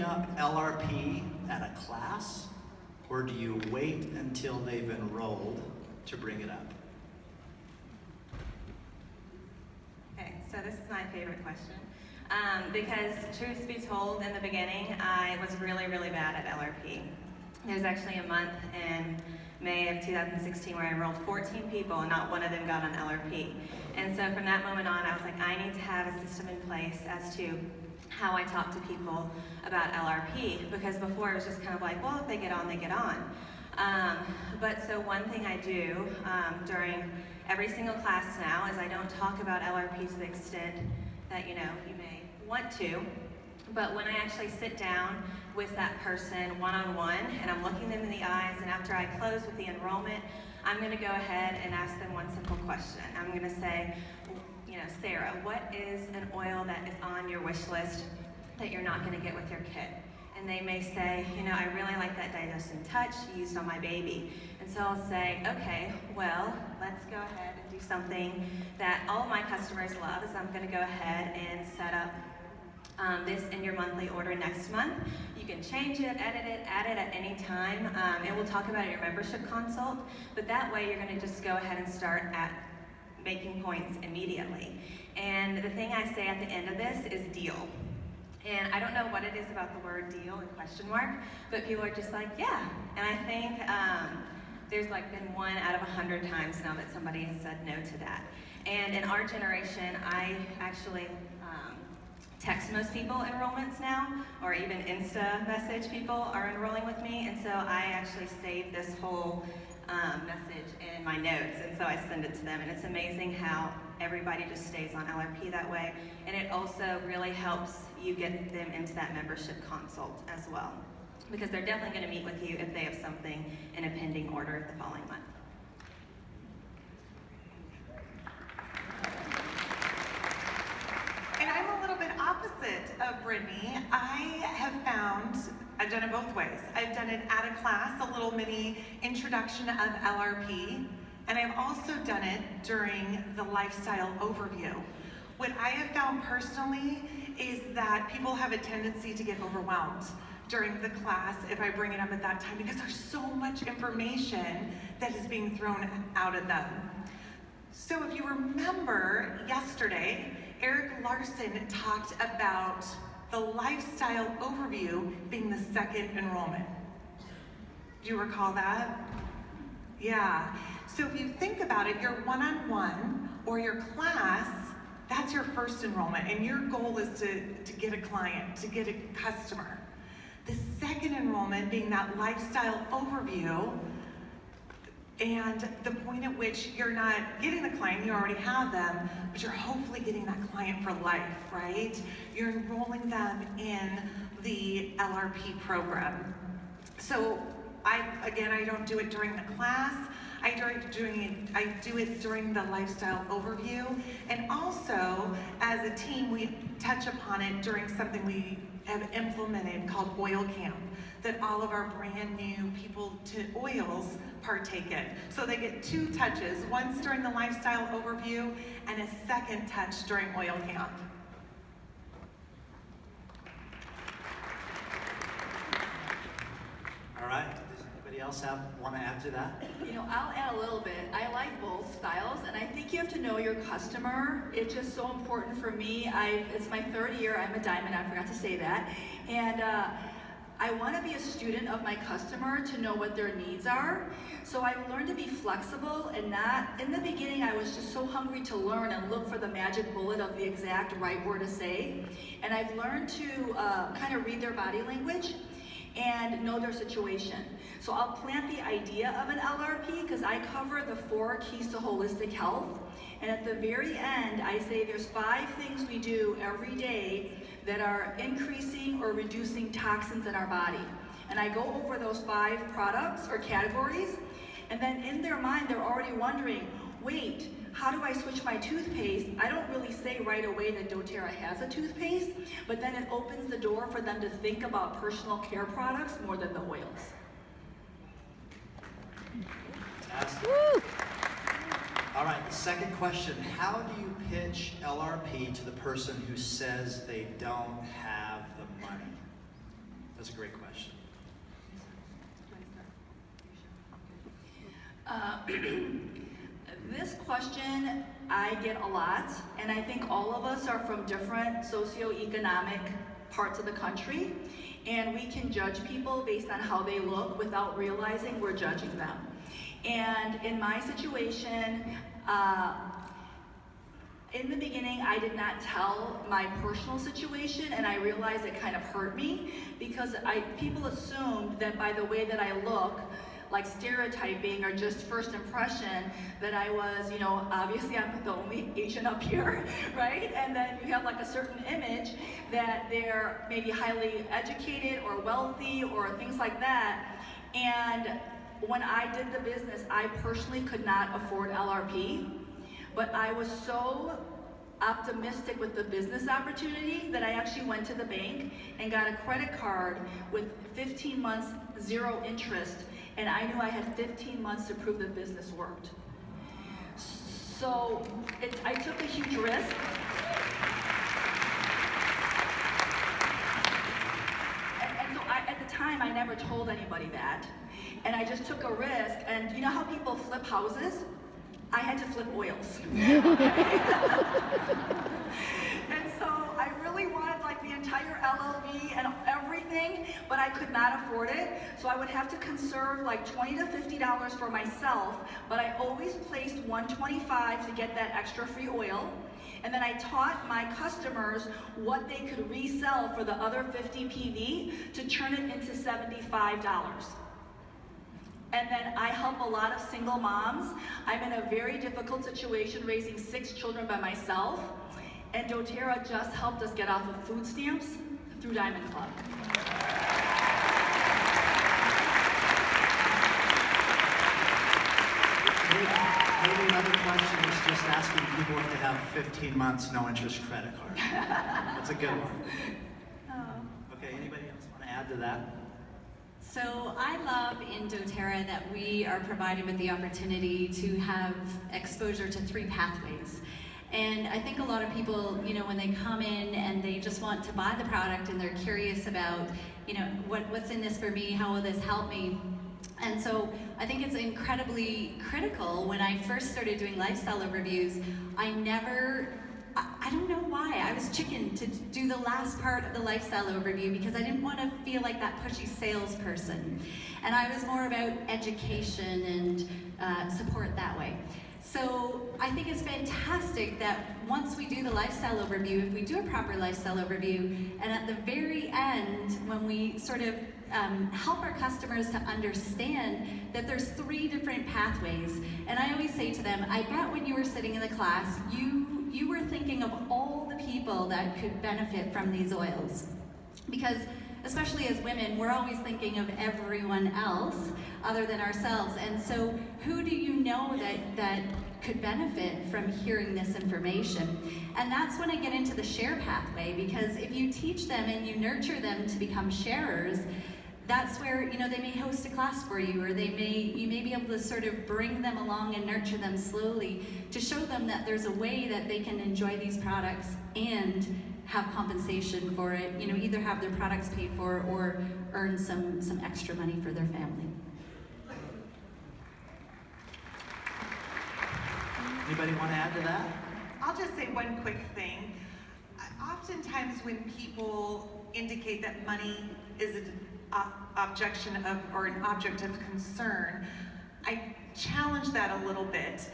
bring up LRP at a class, or do you wait until they've enrolled to bring it up? Okay, so this is my favorite question. Because truth be told, in the beginning, I was really, really bad at LRP. There was actually a month in May of 2016 where I enrolled 14 people and not one of them got on LRP. And so from that moment on, I was like, I need to have a system in place as to how I talk to people about LRP, because before it was just kind of like, well, if they get on, they get on. But so one thing I do during every single class now is I don't talk about LRP to the extent that you may want to, but when I actually sit down with that person one-on-one and I'm looking them in the eyes, and after I close with the enrollment, I'm going to go ahead and ask them one simple question. I'm going to say, Sarah, what is an oil that is on your wish list that you're not going to get with your kid? And they may say, I really like that Digestion Touch used on my baby. And so I'll say, okay, well, let's go ahead and do something that all of my customers love, is I'm going to go ahead and set up this in your monthly order next month. You can change it, edit it, add it at any time, and we'll talk about it at your membership consult, but that way you're going to just go ahead and start at making points immediately. And the thing I say at the end of this is deal. And I don't know what it is about the word deal and question mark, but people are just like, yeah. And I think there's been 1 out of 100 times now that somebody has said no to that. And in our generation, I actually text most people enrollments now, or even Insta message people are enrolling with me, and so I actually save this whole message in my notes, and so I send it to them, and it's amazing how everybody just stays on LRP that way, and it also really helps you get them into that membership consult as well, because they're definitely going to meet with you if they have something in a pending order the following month. And I'm a little bit opposite of Brittany. I have found, I've done it both ways. I've done it at a class, a little mini introduction of LRP, and I've also done it during the lifestyle overview. What I have found personally is that people have a tendency to get overwhelmed during the class if I bring it up at that time, because there's so much information that is being thrown out at them. So if you remember yesterday, Eric Larson talked about the lifestyle overview being the second enrollment. Do you recall that? Yeah. So if you think about it, your one-on-one or your class, that's your first enrollment, and your goal is to get a client, to get a customer. The second enrollment being that lifestyle overview, and the point at which you're not getting the client, you already have them, but you're hopefully getting that client for life, right? You're enrolling them in the LRP program. So I don't do it during the class. I do it during the lifestyle overview. And also, as a team, we touch upon it during something we have implemented called Oil Camp, that all of our brand new people to oils partake in. So they get 2 touches, once during the lifestyle overview and a second touch during Oil Camp. All right, does anybody else want to add to that? I'll add a little bit. I like both styles, and I think you have to know your customer. It's just so important for me. It's my 3rd year. I'm a diamond. I forgot to say that. And I want to be a student of my customer to know what their needs are. So I've learned to be flexible and not, in the beginning I was just so hungry to learn and look for the magic bullet of the exact right word to say. And I've learned to kind of read their body language and know their situation. So I'll plant the idea of an LRP because I cover the 4 keys to holistic health. And at the very end, I say there's 5 things we do every day that are increasing or reducing toxins in our body. And I go over those 5 products or categories, and then in their mind, they're already wondering, wait, how do I switch my toothpaste? I don't really say right away that doTERRA has a toothpaste, but then it opens the door for them to think about personal care products more than the oils. Fantastic. All right, the second question, how do you pitch LRP to the person who says they don't have the money? That's a great question. This question I get a lot, and I think all of us are from different socioeconomic parts of the country, and we can judge people based on how they look without realizing we're judging them. And in my situation, in the beginning, I did not tell my personal situation, and I realized it kind of hurt me because people assumed that by the way that I look, like stereotyping or just first impression, that I was, you know, obviously I'm the only Asian up here, right? And then you have like a certain image that they're maybe highly educated or wealthy or things like that. And when I did the business, I personally could not afford LRP, but I was so optimistic with the business opportunity that I actually went to the bank and got a credit card with 15 months, 0 interest, and I knew I had 15 months to prove the business worked. So I took a huge risk. And so at the time, I never told anybody that. And I just took a risk, and you know how people flip houses? I had to flip oils. And so I really wanted like the entire LLV and everything, but I could not afford it. So I would have to conserve like $20 to $50 for myself, but I always placed $125 to get that extra free oil. And then I taught my customers what they could resell for the other 50 PV to turn it into $75. And then I help a lot of single moms. I'm in a very difficult situation raising 6 children by myself. And doTERRA just helped us get off of food stamps through Diamond Club. Maybe another question is just asking people if they have 15 months no interest credit card. That's a good one. Okay, anybody else want to add to that? So I love in doTERRA that we are provided with the opportunity to have exposure to 3 pathways. And I think a lot of people, you know, when they come in and they just want to buy the product and they're curious about, you know, what's in this for me, how will this help me? And so I think it's incredibly critical. When I first started doing lifestyle overviews, I don't know why, I was chicken to do the last part of the lifestyle overview because I didn't want to feel like that pushy salesperson. And I was more about education and support that way. So I think it's fantastic that once we do the lifestyle overview, if we do a proper lifestyle overview, and at the very end, when we sort of help our customers to understand that there's 3 different pathways. And I always say to them, I bet when you were sitting in the class, you were thinking of all the people that could benefit from these oils. Because especially as women, we're always thinking of everyone else other than ourselves. And so who do you know that could benefit from hearing this information? And that's when I get into the share pathway, because if you teach them and you nurture them to become sharers, that's where, you know, they may host a class for you, or you may be able to sort of bring them along and nurture them slowly to show them that there's a way that they can enjoy these products and have compensation for it, you know, either have their products paid for or earn some extra money for their family. Anybody want to add to that? I'll just say one quick thing. Oftentimes when people indicate that money is an object of concern, I challenge that a little bit.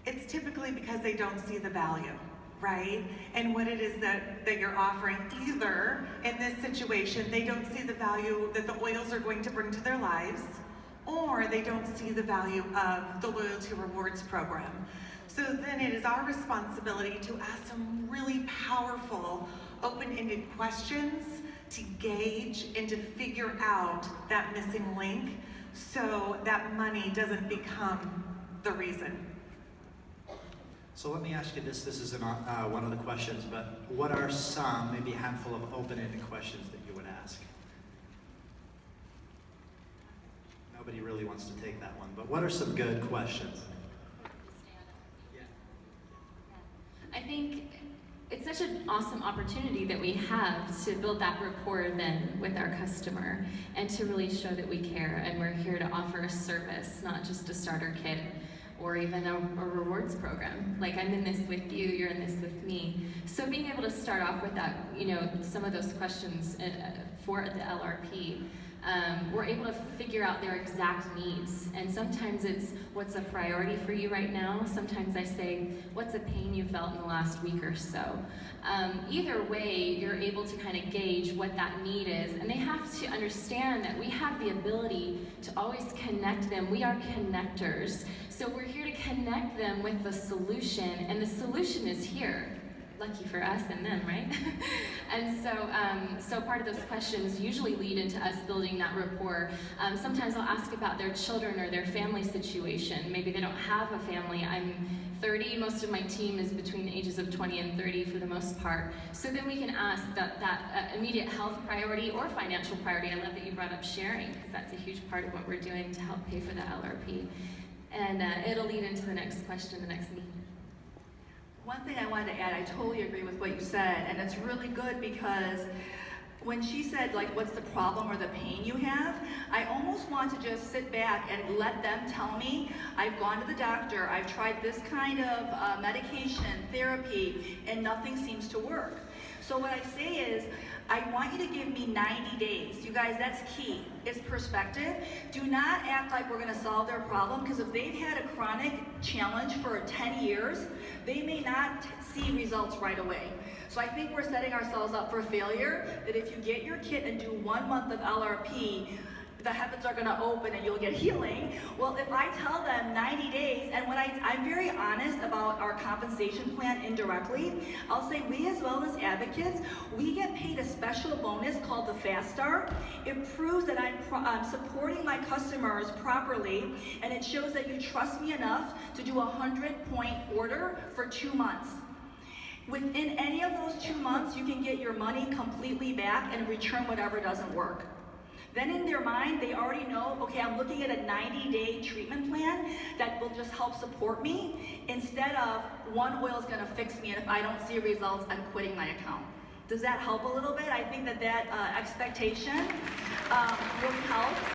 It's typically because they don't see the value, right? And what it is that you're offering. Either in this situation, they don't see the value that the oils are going to bring to their lives, or they don't see the value of the loyalty rewards program. So then it is our responsibility to ask some really powerful, open-ended questions to gauge and to figure out that missing link so that money doesn't become the reason. So let me ask you this. This isn't one of the questions, but what are some, maybe a handful of open-ended questions that you would ask? Nobody really wants to take that one, but what are some good questions? I think it's such an awesome opportunity that we have to build that rapport then with our customer and to really show that we care and we're here to offer a service, not just a starter kit or even a rewards program. Like, I'm in this with you, you're in this with me. So being able to start off with that, you know, some of those questions for the LRP, we're able to figure out their exact needs. And sometimes it's, what's a priority for you right now? Sometimes I say, what's a pain you felt in the last week or so? Either way, you're able to kind of gauge what that need is. And they have to understand that we have the ability to always connect them. We are connectors. So we're here to connect them with the solution, and the solution is here. Lucky for us and them, right? And so part of those questions usually lead into us building that rapport. Sometimes I'll ask about their children or their family situation. Maybe they don't have a family. I'm 30, most of my team is between the ages of 20 and 30 for the most part. So then we can ask that immediate health priority or financial priority. I love that you brought up sharing, because that's a huge part of what we're doing to help pay for the LRP. And it'll lead into the next question, the next need. One thing I wanted to add, I totally agree with what you said, and it's really good because when she said, like, what's the problem or the pain you have, I almost want to just sit back and let them tell me, I've gone to the doctor, I've tried this kind of medication, therapy, and nothing seems to work. So what I say is, I want you to give me 90 days. You guys, that's key. It's perspective. Do not act like we're gonna solve their problem, because if they've had a chronic challenge for 10 years, they may not see results right away. So I think we're setting ourselves up for failure, that if you get your kit and do 1 month of LRP, the heavens are gonna open and you'll get healing. Well, if I tell them 90 days, and when I'm very honest about our compensation plan indirectly, I'll say we as wellness advocates, we get paid a special bonus called the Fast Start. It proves that I'm supporting my customers properly, and it shows that you trust me enough to do a 100-point order for 2 months. Within any of those 2 months, you can get your money completely back and return whatever doesn't work. Then in their mind, they already know, okay, I'm looking at a 90-day treatment plan that will just help support me, instead of one oil is gonna fix me, and if I don't see results, I'm quitting my account. Does that help a little bit? I think that expectation really helps.